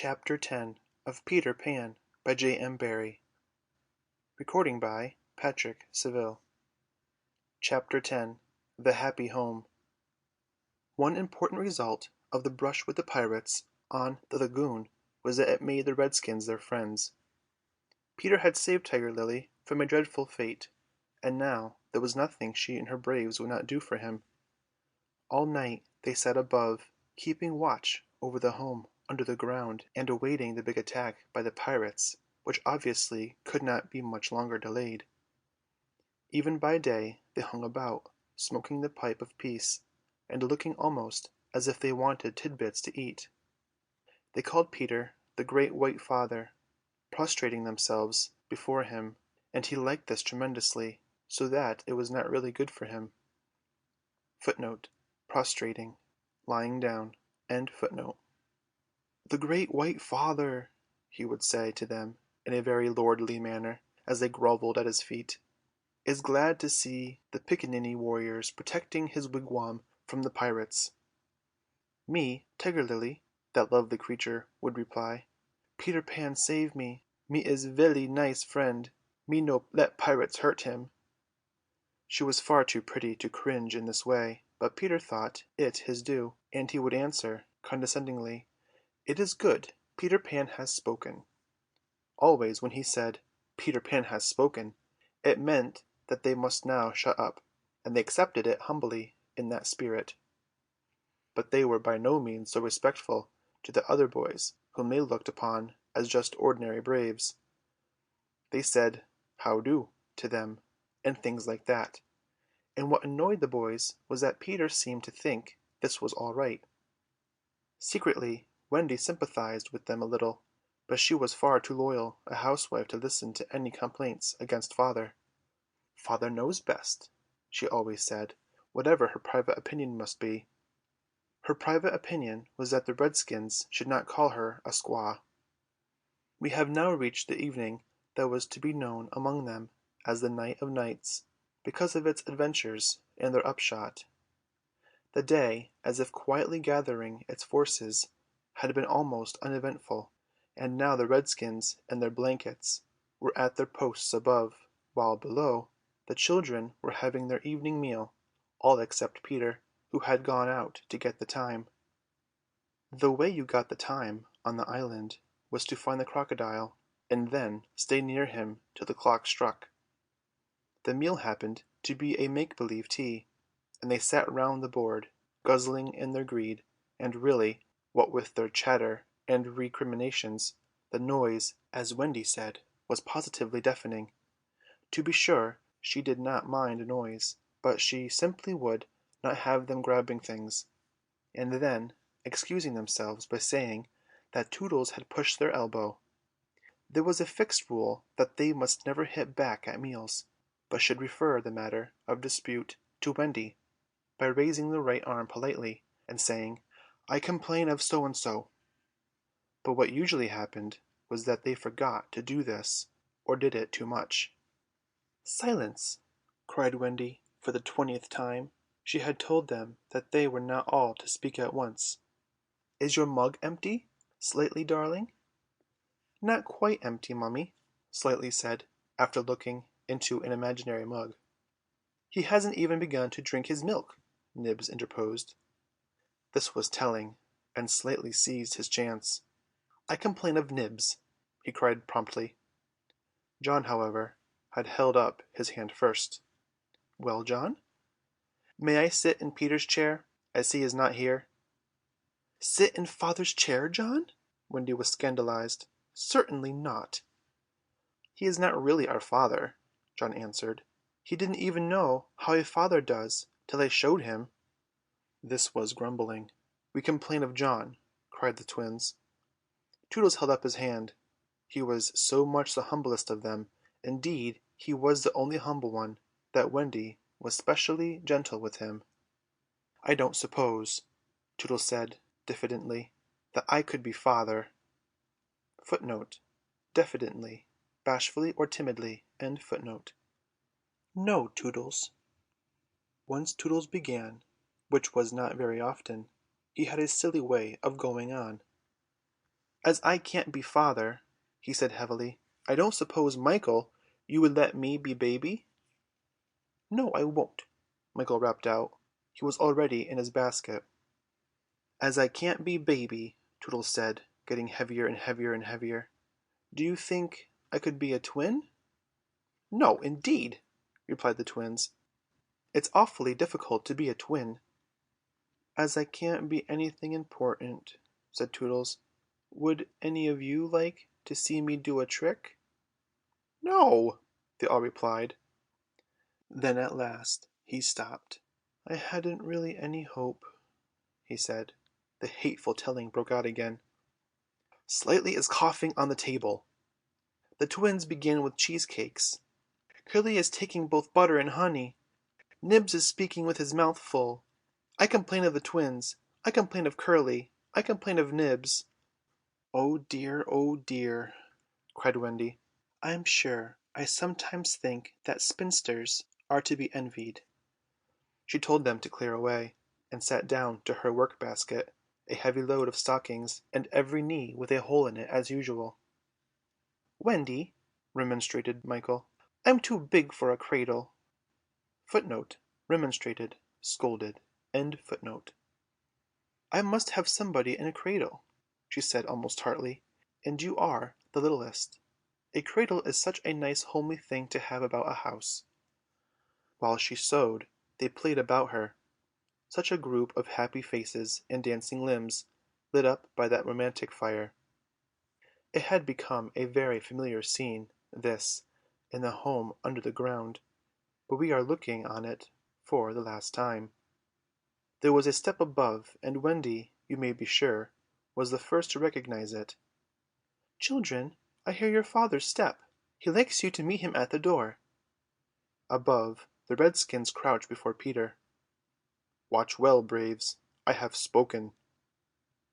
Chapter 10 of Peter Pan by J.M. Barrie. Recording by pjcsaville. Chapter 10 The Happy Home. One important result of the brush with the pirates on the lagoon was that it made the redskins their friends. Peter had saved Tiger Lily from a dreadful fate, and now there was nothing she and her braves would not do for him. All night they sat above, keeping watch over the home under the ground and awaiting the big attack by the pirates, which obviously could not be much longer delayed. Even by day they hung about, smoking the pipe of peace, and looking almost as if they wanted tidbits to eat. They called Peter the Great White Father, prostrating themselves before him, and he liked this tremendously, so that it was not really good for him. Footnote: prostrating, lying down. End footnote. "The Great White Father," he would say to them in a very lordly manner, as they grovelled at his feet, "is glad to see the pickaninny warriors protecting his wigwam from the pirates." "Me, Tiger Lily," that lovely creature would reply. "Peter Pan save me. Me is velly nice friend. Me no let pirates hurt him." She was far too pretty to cringe in this way, but Peter thought it his due, and he would answer condescendingly, "It is good. Peter Pan has spoken." Always when he said, "Peter Pan has spoken," it meant that they must now shut up, and they accepted it humbly in that spirit. But they were by no means so respectful to the other boys, whom they looked upon as just ordinary braves. They said "How do" to them, and things like that, and what annoyed the boys was that Peter seemed to think this was all right. Secretly Wendy sympathized with them a little, but she was far too loyal a housewife to listen to any complaints against father. "Father knows best," she always said, whatever her private opinion must be. Her private opinion was that the redskins should not call her a squaw. We have now reached the evening that was to be known among them as the Night of Nights, because of its adventures and their upshot. The day, as if quietly gathering its forces, had been almost uneventful, and now the redskins in their blankets were at their posts above, while below the children were having their evening meal, all except Peter, who had gone out to get the time. The way you got the time on the island was to find the crocodile, and then stay near him till the clock struck. The meal happened to be a make-believe tea, and they sat round the board, guzzling in their greed, and really, what with their chatter and recriminations, the noise, as Wendy said, was positively deafening. To be sure, she did not mind noise, but she simply would not have them grabbing things, and then excusing themselves by saying that Tootles had pushed their elbow. There was a fixed rule that they must never hit back at meals, but should refer the matter of dispute to Wendy by raising the right arm politely, and saying, "I complain of so and so." But what usually happened was that they forgot to do this, or did it too much. "Silence!" cried Wendy for the 20th time. She had told them that they were not all to speak at once. "Is your mug empty, Slightly darling?" "Not quite empty, mummy," Slightly said, after looking into an imaginary mug. "He hasn't even begun to drink his milk," Nibs interposed. This was telling, and Slightly seized his chance. "I complain of Nibs," he cried promptly. John, however, had held up his hand first. "Well, John?" "May I sit in Peter's chair, as he is not here?" "Sit in father's chair, John?" Wendy was scandalized. "Certainly not." "He is not really our father," John answered. "He didn't even know how a father does till I showed him." This was grumbling. "We complain of John," cried the twins. Tootles held up his hand. He was so much the humblest of them, indeed he was the only humble one, that Wendy was specially gentle with him. "I don't suppose," Tootles said diffidently, "that I could be father." Footnote: diffidently, bashfully or timidly. End footnote. "No, Tootles." Once Tootles began, which was not very often, he had a silly way of going on. "As I can't be father," he said heavily, "I don't suppose, Michael, you would let me be baby?" "No, I won't," Michael rapped out. He was already in his basket. "As I can't be baby," Toodles said, getting heavier and heavier and heavier, "do you think I could be a twin?" "No, indeed," replied the twins. "It's awfully difficult to be a twin." "As I can't be anything important," said Toodles, "would any of you like to see me do a trick?" "No," they all replied. Then at last he stopped. "I hadn't really any hope," he said. The hateful telling broke out again. "Slightly is coughing on the table." "The twins began with cheesecakes." "Curly is taking both butter and honey." "Nibs is speaking with his mouth full." "I complain of the twins." "I complain of Curly." "I complain of Nibs." Oh dear," cried Wendy. "I'm sure I sometimes think that spinsters are to be envied." She told them to clear away, and sat down to her work-basket, a heavy load of stockings, and every knee with a hole in it as usual. "Wendy," remonstrated Michael, "I'm too big for a cradle." Remonstrated, scolded. "I must have somebody in a cradle," she said almost tartly, "and you are the littlest. A cradle is such a nice homely thing to have about a house." While she sewed they played about her. Such a group of happy faces and dancing limbs, lit up by that romantic fire. It had become a very familiar scene, this, in the home under the ground, but we are looking on it for the last time. There was a step above, and Wendy, you may be sure, was the first to recognize it. "Children, I hear your father's step. He likes you to meet him at the door." Above, the redskins crouched before Peter. "Watch well, braves. I have spoken."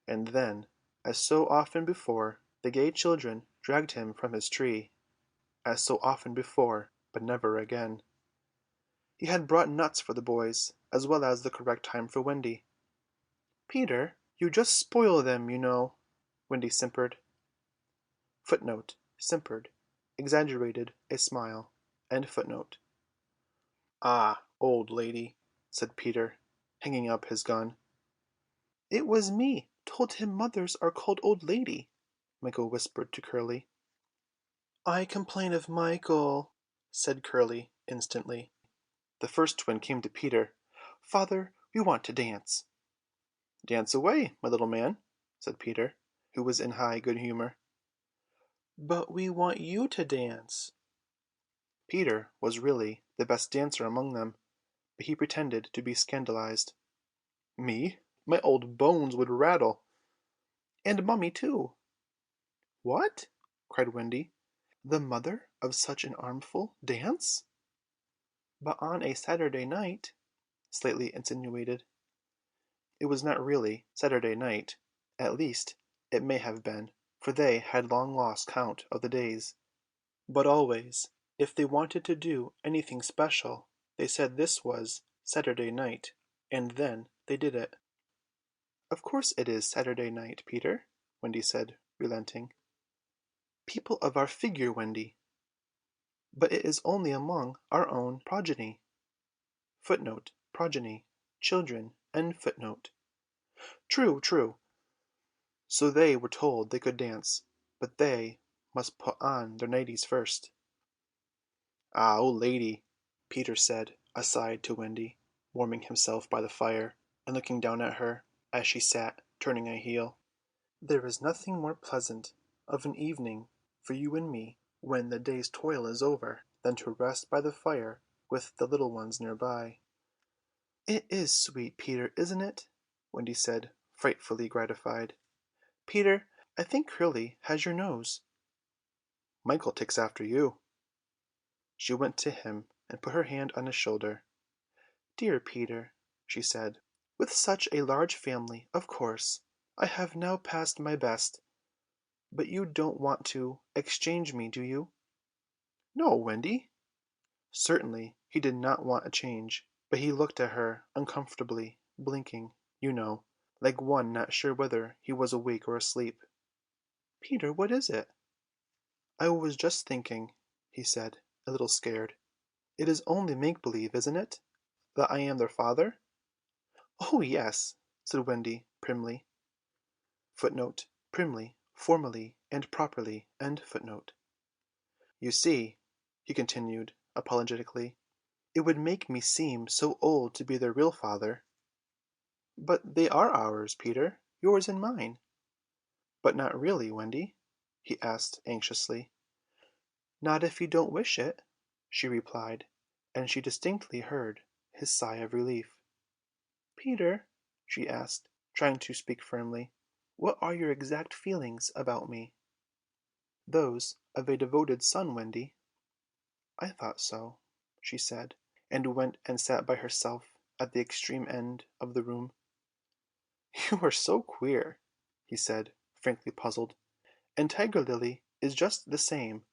And then, as so often before, the gay children dragged him from his tree. As so often before, but never again. He had brought nuts for the boys, as well as the correct time for Wendy. "Peter, you just spoil them, you know," Wendy simpered. Simpered, exaggerated a smile. "Ah, old lady," said Peter, hanging up his gun. "It was me told him mothers are called old lady," Michael whispered to Curly. "I complain of Michael," said Curly instantly. The first twin came to Peter. "Father, we want to dance." "Dance away, my little man," said Peter, who was in high good humor. "But we want you to dance." Peter was really the best dancer among them, but he pretended to be scandalized. "Me? My old bones would rattle." "And Mummy too." "What?" cried Wendy. "The mother of such an armful dance?" "But on a Saturday night," Slightly insinuated. It was not really Saturday night, at least it may have been, for they had long lost count of the days. But always, if they wanted to do anything special, they said this was Saturday night, and then they did it. "Of course it is Saturday night, Peter," Wendy said, relenting. "People of our figure, Wendy." "But it is only among our own progeny." Progeny, children. "True, true." So they were told they could dance, but they must put on their nighties first. "Ah, old lady," Peter said aside to Wendy, warming himself by the fire, and looking down at her as she sat turning a heel. "There is nothing more pleasant of an evening for you and me when the day's toil is over than to rest by the fire with the little ones near by." "It is sweet, Peter, isn't it?" Wendy said, frightfully gratified. "Peter, I think Curly has your nose." "Michael takes after you." She went to him and put her hand on his shoulder. "Dear Peter," she said, "with such a large family, of course, I have now passed my best. But you don't want to exchange me, do you?" "No, Wendy." Certainly he did not want a change, but he looked at her uncomfortably, blinking, you know, like one not sure whether he was awake or asleep. "Peter, what is it?" "I was just thinking," he said, a little scared. "It is only make-believe, isn't it? That I am their father?" "Oh, yes," said Wendy primly. Primly, formally, and properly. "You see," he continued apologetically, "it would make me seem so old to be their real father." "But they are ours, Peter, yours and mine." "But not really, Wendy?" he asked anxiously. "Not if you don't wish it," she replied, and she distinctly heard his sigh of relief. "Peter," she asked, trying to speak firmly, "what are your exact feelings about me?" "Those of a devoted son, Wendy." "I thought so," she said, and went and sat by herself at the extreme end of the room. "You are so queer," he said, frankly puzzled, "and Tiger Lily is just the same.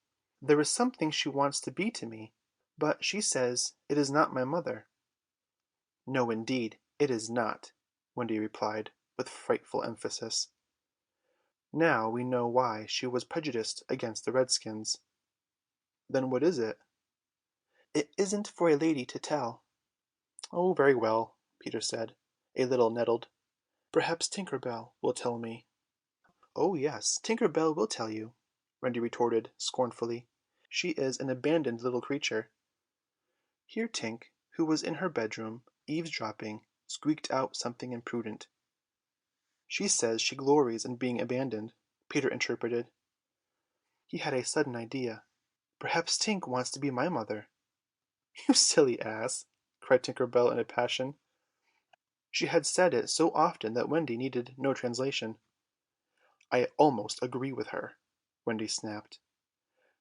There is something she wants to be to me, but she says it is not my mother." "No, indeed, it is not," Wendy replied with frightful emphasis. Now we know why she was prejudiced against the redskins. "Then what is it?" "It isn't for a lady to tell." "Oh, very well," Peter said, a little nettled. "Perhaps Tinker Bell will tell me." "Oh, yes, Tinker Bell will tell you," Wendy retorted scornfully. "She is an abandoned little creature." Here Tink, who was in her bedroom eavesdropping, squeaked out something imprudent. "She says she glories in being abandoned," Peter interpreted. He had a sudden idea. "Perhaps Tink wants to be my mother." "You silly ass!" cried Tinker Bell in a passion. She had said it so often that Wendy needed no translation. "I almost agree with her," Wendy snapped.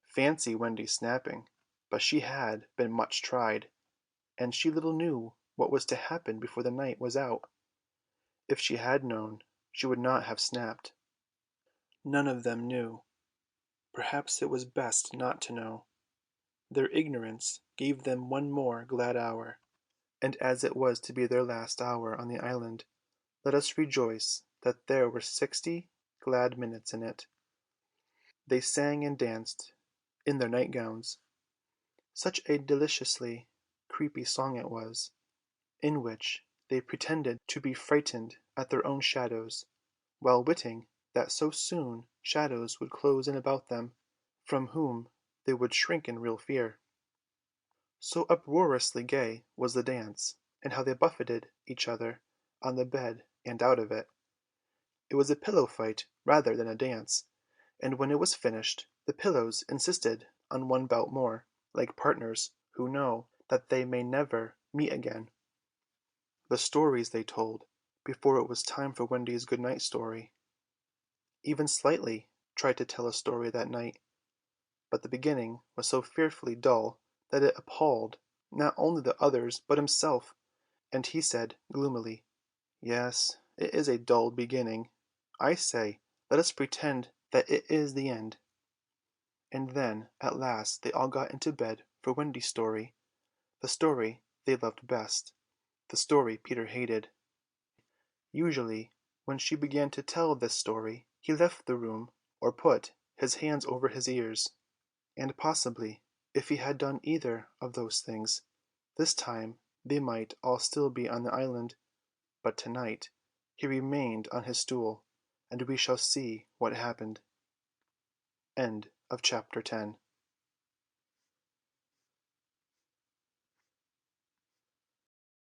Fancy Wendy snapping, but she had been much tried, and she little knew what was to happen before the night was out. If she had known, she would not have snapped. None of them knew. Perhaps it was best not to know. Their ignorance gave them one more glad hour, and as it was to be their last hour on the island, let us rejoice that there were 60 glad minutes in it. They sang and danced in their nightgowns. Such a deliciously creepy song it was, in which they pretended to be frightened at their own shadows, well witting that so soon shadows would close in about them, from whom they would shrink in real fear. So uproariously gay was the dance, and how they buffeted each other on the bed and out of it. It was a pillow fight rather than a dance, and when it was finished the pillows insisted on one bout more, like partners who know that they may never meet again. The stories they told before it was time for Wendy's good-night story. Even Slightly tried to tell a story that night, but the beginning was so fearfully dull that it appalled not only the others but himself, and he said gloomily, "Yes, it is a dull beginning. I say, let us pretend that it is the end." And then at last they all got into bed for Wendy's story, the story they loved best, the story Peter hated. Usually when she began to tell this story he left the room or put his hands over his ears, and possibly if he had done either of those things, this time they might all still be on the island, but to-night he remained on his stool, and we shall see what happened. End of chapter 10.